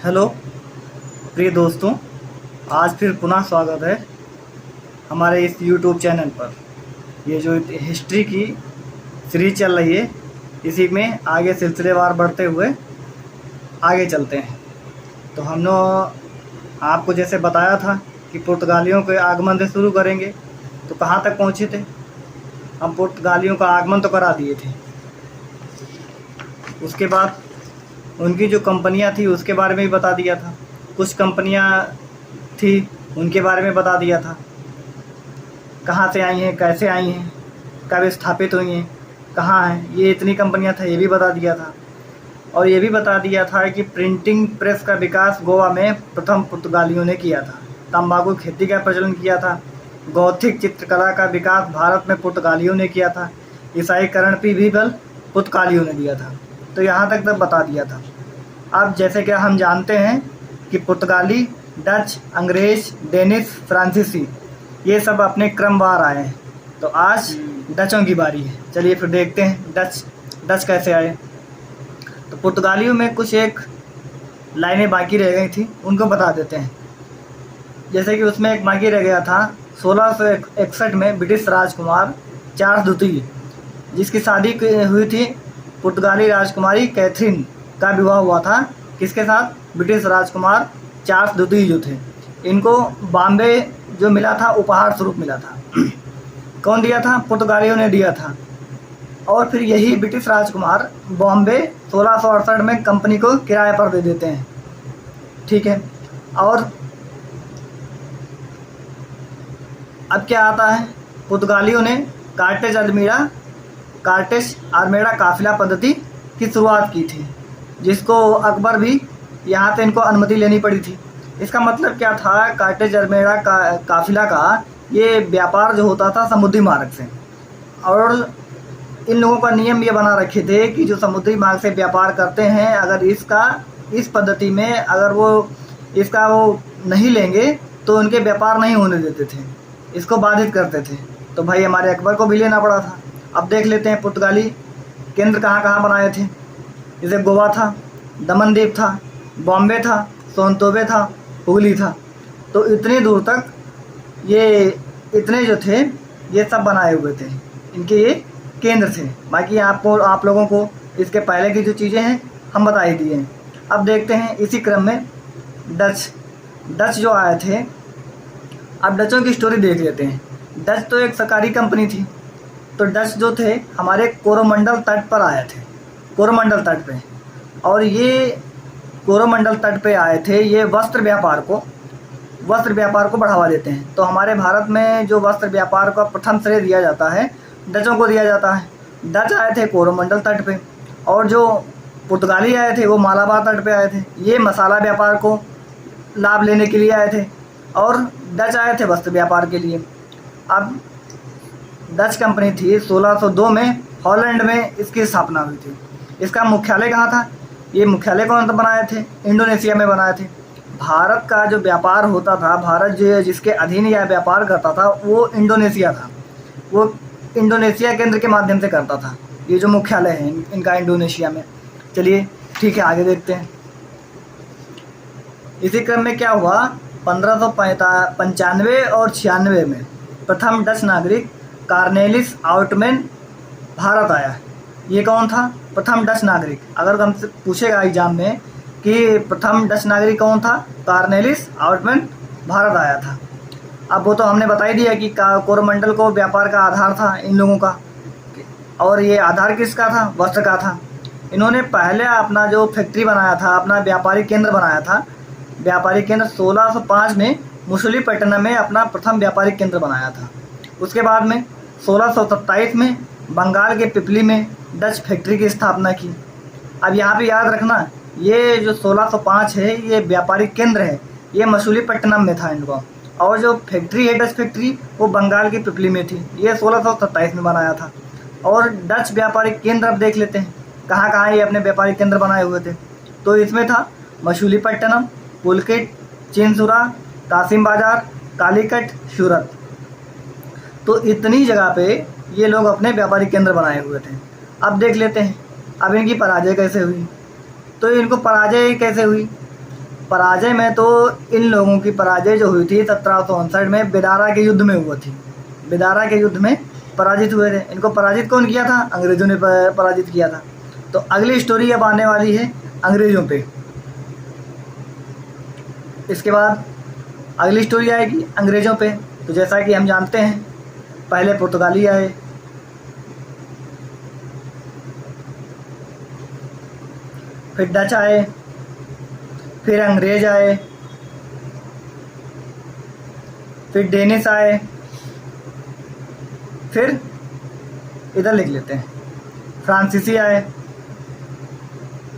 Hello प्रिय दोस्तों, आज फिर पुनः स्वागत है हमारे इस यूट्यूब चैनल पर। ये जो हिस्ट्री की सीरीज चल रही है, इसी में आगे सिलसिलेवार बढ़ते हुए आगे चलते हैं। तो हमने आपको जैसे बताया था कि पुर्तगालियों के आगमन से शुरू करेंगे, तो कहाँ तक पहुँचे थे हम? पुर्तगालियों का आगमन तो करा दिए थे। उसके बाद उनकी जो कंपनियां थी उसके बारे में भी बता दिया था। कुछ कंपनियां थी उनके बारे में बता दिया था, कहाँ से आई हैं, कैसे आई हैं, कब स्थापित हुई हैं, कहाँ हैं। ये इतनी कंपनियां था ये भी बता दिया था। और ये भी बता दिया था कि प्रिंटिंग प्रेस का विकास गोवा में प्रथम पुर्तगालियों ने किया था। तंबाकू खेती का प्रचलन किया था। गौथिक चित्रकला का विकास भारत में पुर्तगालियों ने किया था। ईसाईकरण पर भी बल पुर्तगालियों ने दिया था। तो यहाँ तक बता दिया था। अब जैसे कि हम जानते हैं कि पुर्तगाली, डच, अंग्रेज, डेनिश, फ्रांसीसी ये सब अपने क्रमवार आए हैं। तो आज डचों की बारी है। चलिए फिर देखते हैं डच कैसे आए। तो पुर्तगालियों में कुछ एक लाइनें बाकी रह गई थी, उनको बता देते हैं। जैसे कि उसमें एक बाकी रह गया था 1661 में ब्रिटिश राजकुमार चार्ल्स द्वितीय, जिसकी शादी हुई थी पुर्तगाली राजकुमारी कैथरीन का विवाह हुआ था। किसके साथ? ब्रिटिश राजकुमार चार्ल्स द्वितीय जो थे। इनको बॉम्बे जो मिला था उपहार स्वरूप मिला था। कौन दिया था? पुर्तगालियों ने दिया था। और फिर यही ब्रिटिश राजकुमार बॉम्बे 1668 में कंपनी को किराए पर दे देते हैं। ठीक है। और अब क्या आता है? पुर्तगालियों ने कार्टेज आर्मेडा काफिला पद्धति की शुरुआत की थी, जिसको अकबर भी यहाँ से इनको अनुमति लेनी पड़ी थी। इसका मतलब क्या था? कार्टेज आर्मेडा काफिला का ये व्यापार जो होता था समुद्री मार्ग से, और इन लोगों का नियम ये बना रखे थे कि जो समुद्री मार्ग से व्यापार करते हैं, अगर इस पद्धति में अगर वो नहीं लेंगे तो उनके व्यापार नहीं होने देते थे, इसको बाधित करते थे। तो भाई हमारे अकबर को भी लेना पड़ा था। अब देख लेते हैं पुर्तगाली केंद्र कहाँ कहाँ बनाए थे। जैसे गोवा था, दमनदीप था, बॉम्बे था, सोनतोबे था, हुगली था। तो इतनी दूर तक ये इतने जो थे ये सब बनाए हुए थे, इनके ये केंद्र थे। बाकी आप लोगों को इसके पहले की जो चीज़ें हैं हम बता ही दिए हैं। अब देखते हैं इसी क्रम में डच जो आए थे। अब डचों की स्टोरी देख लेते हैं। डच तो एक सरकारी कंपनी थी। तो डच जो थे हमारे कोरोमंडल तट पर आए थे, कोरोमंडल तट पे। और ये कोरोमंडल तट पे आए थे, ये वस्त्र व्यापार को बढ़ावा देते हैं। तो हमारे भारत में जो वस्त्र व्यापार का प्रथम श्रेय दिया जाता है डचों को दिया जाता है। डच आए थे कोरोमंडल तट पे, और जो पुर्तगाली आए थे वो मालाबार तट पे आए थे। ये मसाला व्यापार को लाभ लेने के लिए आए थे, और डच आए थे वस्त्र व्यापार के लिए। अब डच कंपनी थी 1602 में हॉलैंड में इसकी स्थापना हुई थी। इसका मुख्यालय कहाँ था? ये मुख्यालय कौन बनाए थे? इंडोनेशिया में बनाए थे। भारत का जो व्यापार होता था, भारत जो जिसके अधीन यह व्यापार करता था वो इंडोनेशिया था। वो इंडोनेशिया केंद्र के माध्यम से करता था। ये जो मुख्यालय है इनका इंडोनेशिया में। चलिए ठीक है, आगे देखते हैं। इसी क्रम में क्या हुआ? 1595 और 96 में प्रथम डच नागरिक कार्नेलिस आउटमैन भारत आया। ये कौन था? प्रथम डच नागरिक। अगर हमसे पूछेगा एग्जाम में कि प्रथम डच नागरिक कौन था, कार्नेलिस आउटमैन भारत आया था। अब वो तो हमने बता ही दिया कि कोरोमंडल को व्यापार का आधार था इन लोगों का। और ये आधार किसका था? वस्त्र का था। इन्होंने पहले अपना जो फैक्ट्री बनाया था, अपना व्यापारिक केंद्र बनाया था। व्यापारिक केंद्र 1605 में मछलीपट्टनम में अपना प्रथम व्यापारिक केंद्र बनाया था। उसके बाद में 1627 में बंगाल के पिपली में डच फैक्ट्री की स्थापना की। अब यहाँ पे याद रखना, ये जो 1605 है ये व्यापारिक केंद्र है, ये मछलीपट्टनम में था इनका। और जो फैक्ट्री है डच फैक्ट्री वो बंगाल की पिपली में थी। ये 1627 में बनाया था। और डच व्यापारिक केंद्र अब देख लेते हैं कहाँ कहाँ ये अपने व्यापारिक केंद्र बनाए हुए थे। तो इसमें था मछलीपट्टनम, पुलकिट, चिनसुरा, कासिम बाजार, कालीकट, सूरत। तो इतनी जगह पे ये लोग अपने व्यापारिक केंद्र बनाए हुए थे। अब देख लेते हैं अब इनकी पराजय कैसे हुई। तो इनको पराजय कैसे हुई? पराजय में तो इन लोगों की पराजय जो हुई थी 1759 में बिदारा के युद्ध में हुआ थी। बिदारा के युद्ध में पराजित हुए थे। इनको पराजित कौन किया था? अंग्रेज़ों ने पराजित किया था। तो अगली स्टोरी अब आने वाली है अंग्रेज़ों पे। इसके बाद अगली स्टोरी आएगी अंग्रेज़ों पे। तो जैसा कि हम जानते हैं, पहले पुर्तगाली आए, फिर डच आए, फिर अंग्रेज़ आए, फिर डेनिश आए, फिर इधर लिख लेते हैं फ्रांसीसी आए,